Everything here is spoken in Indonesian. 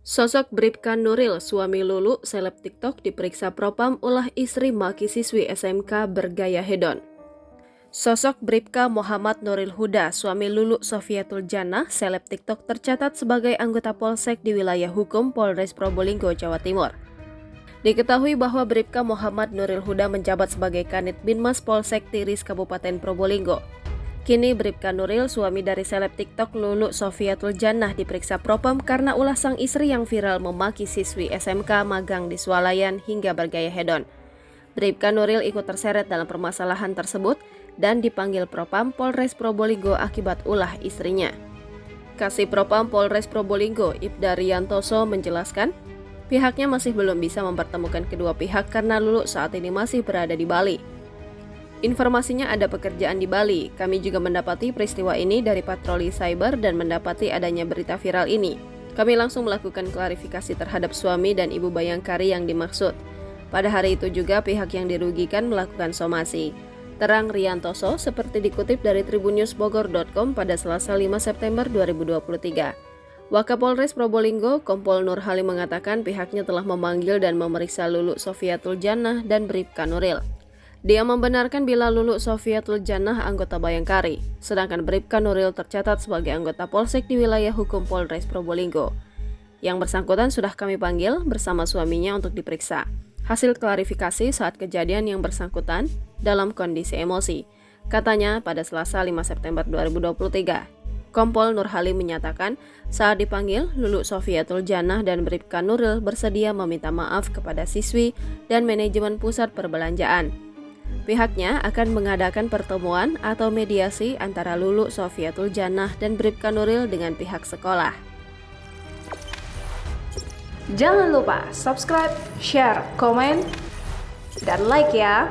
Sosok Bribka Nuril, suami Lulu, seleb TikTok diperiksa Propam ulah istri maki siswi SMK bergaya hedon. Sosok Bribka Muhammad Nuril Huda, suami Lulu Sofiatul Jannah, seleb TikTok tercatat sebagai anggota Polsek di wilayah hukum Polres Probolinggo, Jawa Timur. Diketahui bahwa Bribka Muhammad Nuril Huda menjabat sebagai Kanit Binmas Polsek Tiris Kabupaten Probolinggo. Kini Bribka Nuril, suami dari seleb TikTok Lulu Sofiatul Jannah, diperiksa Propam karena ulah sang istri yang viral memaki siswi SMK magang di swalayan hingga bergaya hedon. Bribka Nuril ikut terseret dalam permasalahan tersebut dan dipanggil Propam Polres Probolinggo akibat ulah istrinya. Kasih Propam Polres Probolinggo, Ibda Riantoso, menjelaskan, pihaknya masih belum bisa mempertemukan kedua pihak karena Lulu saat ini masih berada di Bali. Informasinya ada pekerjaan di Bali. Kami juga mendapati peristiwa ini dari patroli cyber dan mendapati adanya berita viral ini. Kami langsung melakukan klarifikasi terhadap suami dan ibu Bayangkari yang dimaksud. Pada hari itu juga pihak yang dirugikan melakukan somasi. Terang Riantoso seperti dikutip dari tribunnews.bogor.com pada Selasa 5 September 2023. Wakapolres Probolinggo, Kompol Nur Halim mengatakan pihaknya telah memanggil dan memeriksa Lulu Sofiatul Jannah dan Bribka Nuril. Dia membenarkan bila Lulu Sofiatul Jannah anggota Bayangkari, sedangkan Bribka Nuril tercatat sebagai anggota Polsek di wilayah hukum Polres Probolinggo. Yang bersangkutan sudah kami panggil bersama suaminya untuk diperiksa. Hasil klarifikasi saat kejadian yang bersangkutan dalam kondisi emosi, katanya pada Selasa 5 September 2023. Kompol Nur Halim menyatakan saat dipanggil, Lulu Sofiatul Jannah dan Bribka Nuril bersedia meminta maaf kepada siswi dan manajemen pusat perbelanjaan. Pihaknya akan mengadakan pertemuan atau mediasi antara Lulu Sofiatul Jannah dan Bribka Nuril dengan pihak sekolah. Jangan lupa subscribe, share, komen, dan like ya!